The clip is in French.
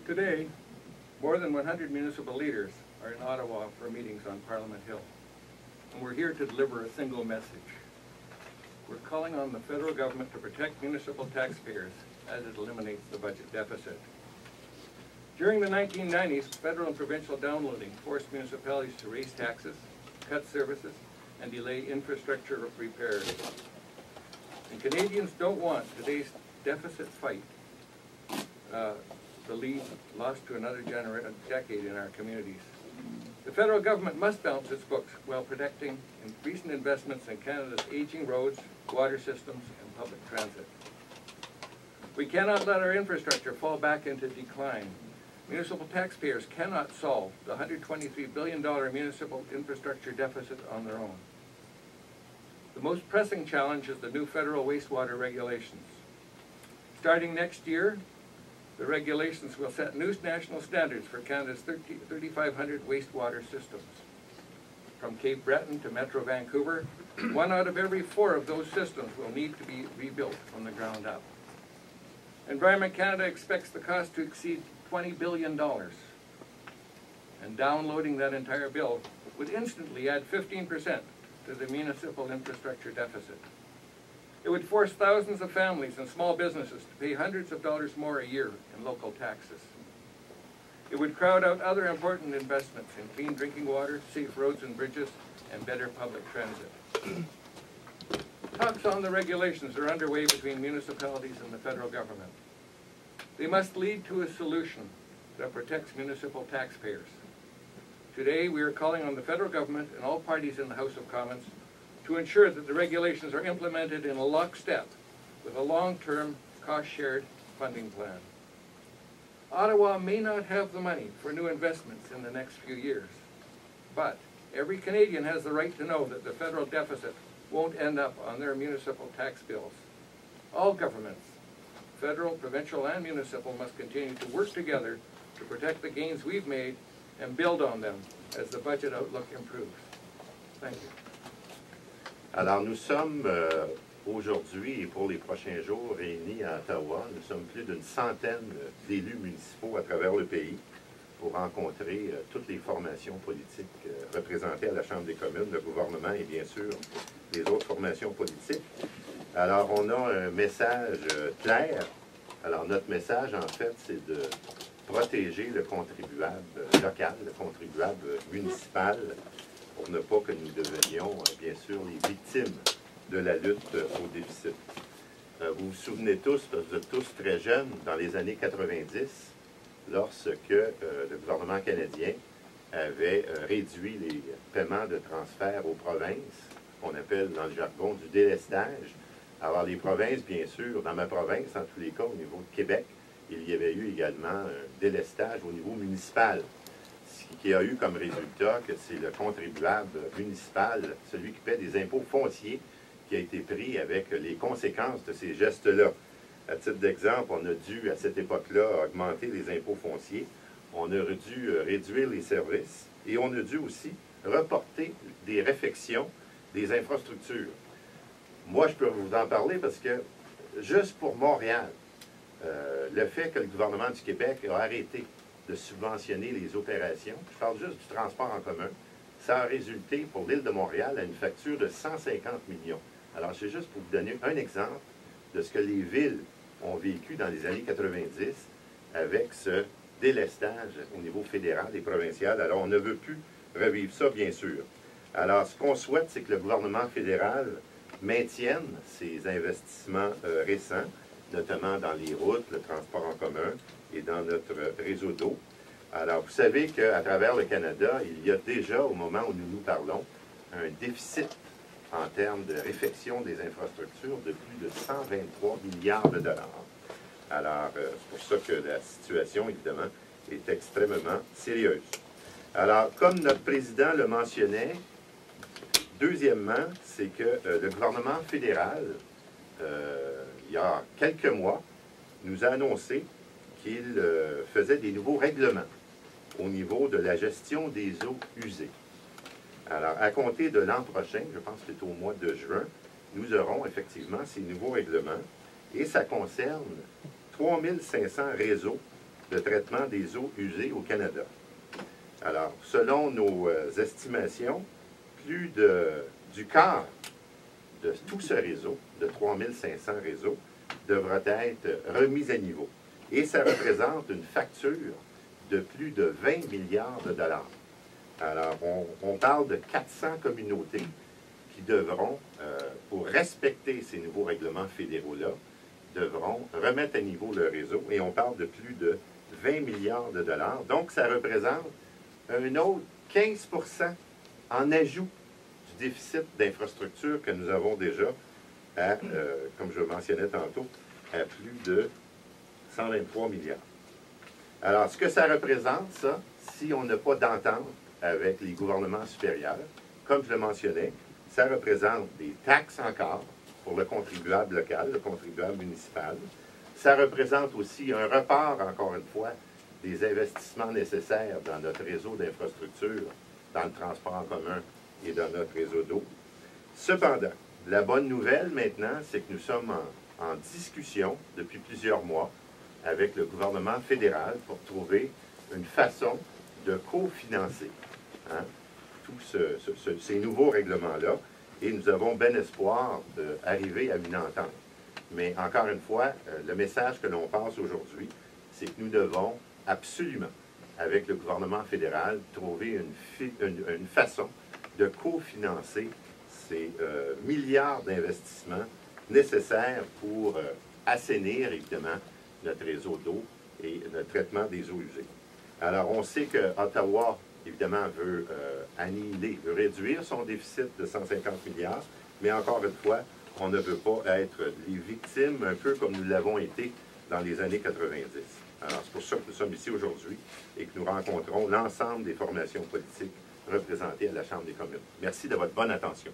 Today, more than 100 municipal leaders are in Ottawa for meetings on Parliament Hill, and we're here to deliver a single message. We're calling on the federal government to protect municipal taxpayers as it eliminates the budget deficit. During the 1990s, federal and provincial downloading forced municipalities to raise taxes, cut services, and delay infrastructure repairs. And Canadians don't want today's deficit fight the lead lost to another decade in our communities. The federal government must balance its books while protecting recent investments in Canada's aging roads, water systems, and public transit. We cannot let our infrastructure fall back into decline. Municipal taxpayers cannot solve the $123 billion municipal infrastructure deficit on their own. The most pressing challenge is the new federal wastewater regulations. Starting next year, the regulations will set new national standards for Canada's 3,500 wastewater systems. From Cape Breton to Metro Vancouver, 1 out of every 4 of those systems will need to be rebuilt from the ground up. Environment Canada expects the cost to exceed $20 billion. And downloading that entire bill would instantly add 15% to the municipal infrastructure deficit. It would force thousands of families and small businesses to pay hundreds of dollars more a year in local taxes. It would crowd out other important investments in clean drinking water, safe roads and bridges, and better public transit. Talks on the regulations are underway between municipalities and the federal government. They must lead to a solution that protects municipal taxpayers. Today, we are calling on the federal government and all parties in the House of Commons to ensure that the regulations are implemented in a lockstep with a long-term, cost-shared funding plan. Ottawa may not have the money for new investments in the next few years, but every Canadian has the right to know that the federal deficit won't end up on their municipal tax bills. All governments, federal, provincial, and municipal, must continue to work together to protect the gains we've made and build on them as the budget outlook improves. Thank you. Alors, nous sommes aujourd'hui et pour les prochains jours réunis à Ottawa. Nous sommes plus d'une centaine d'élus municipaux à travers le pays pour rencontrer toutes les formations politiques représentées à la Chambre des communes, le gouvernement et bien sûr les autres formations politiques. Alors, on a un message clair. Alors, notre message, en fait, c'est de protéger le contribuable local, le contribuable municipal, pour ne pas que nous devenions, bien sûr, les victimes de la lutte au déficit. Vous vous souvenez tous, parce que vous êtes tous très jeunes, dans les années 90, lorsque le gouvernement canadien avait réduit les paiements de transfert aux provinces, qu'on appelle dans le jargon du délestage. Alors les provinces, bien sûr, dans ma province, en tous les cas, au niveau de Québec, il y avait eu également un délestage au niveau municipal, ce qui a eu comme résultat que c'est le contribuable municipal, celui qui paie des impôts fonciers, qui a été pris avec les conséquences de ces gestes-là. À titre d'exemple, on a dû, à cette époque-là, augmenter les impôts fonciers, on a dû réduire les services, et on a dû aussi reporter des réfections des infrastructures. Moi, je peux vous en parler parce que, juste pour Montréal, le fait que le gouvernement du Québec a arrêté de subventionner les opérations, je parle juste du transport en commun, ça a résulté pour l'île de Montréal à une facture de 150 millions. Alors, c'est juste pour vous donner un exemple de ce que les villes ont vécu dans les années 90 avec ce délestage au niveau fédéral et provincial. Alors, on ne veut plus revivre ça, bien sûr. Alors, ce qu'on souhaite, c'est que le gouvernement fédéral maintienne ses investissements récents, notamment dans les routes, le transport en commun et dans notre réseau d'eau. Alors, vous savez qu'à travers le Canada, il y a déjà, au moment où nous nous parlons, un déficit en termes de réfection des infrastructures de plus de 123 milliards de dollars. Alors, c'est pour ça que la situation, évidemment, est extrêmement sérieuse. Alors, comme notre président le mentionnait, deuxièmement, c'est que le gouvernement fédéral, il y a quelques mois, nous a annoncé qu'il faisait des nouveaux règlements au niveau de la gestion des eaux usées. Alors, à compter de l'an prochain, je pense que c'est au mois de juin, nous aurons effectivement ces nouveaux règlements et ça concerne 3500 réseaux de traitement des eaux usées au Canada. Alors, selon nos estimations, plus du quart de tout ce réseau, de 3500 réseaux, devra être remis à niveau. Et ça représente une facture de plus de 20 milliards de dollars. Alors, on parle de 400 communautés qui devront, pour respecter ces nouveaux règlements fédéraux-là, devront remettre à niveau le réseau. Et on parle de plus de 20 milliards de dollars. Donc, ça représente un autre 15 % en ajout du déficit d'infrastructure que nous avons déjà à, comme je le mentionnais tantôt, à plus de 123 milliards. Alors, ce que ça représente, ça, si on n'a pas d'entente avec les gouvernements supérieurs, comme je le mentionnais, ça représente des taxes encore pour le contribuable local, le contribuable municipal. Ça représente aussi un report, encore une fois, des investissements nécessaires dans notre réseau d'infrastructures, dans le transport en commun et dans notre réseau d'eau. Cependant, la bonne nouvelle maintenant, c'est que nous sommes en discussion depuis plusieurs mois avec le gouvernement fédéral pour trouver une façon de cofinancer tous ces nouveaux règlements-là. Et nous avons bon espoir d'arriver à une entente. Mais encore une fois, le message que l'on passe aujourd'hui, c'est que nous devons absolument, avec le gouvernement fédéral, trouver une façon de cofinancer ces milliards d'investissements nécessaires pour assainir, évidemment, notre réseau d'eau et le traitement des eaux usées. Alors, on sait que Ottawa, évidemment, veut annihiler, veut réduire son déficit de 150 milliards, mais encore une fois, on ne veut pas être les victimes, un peu comme nous l'avons été dans les années 90. Alors, c'est pour ça que nous sommes ici aujourd'hui et que nous rencontrons l'ensemble des formations politiques représentées à la Chambre des communes. Merci de votre bonne attention.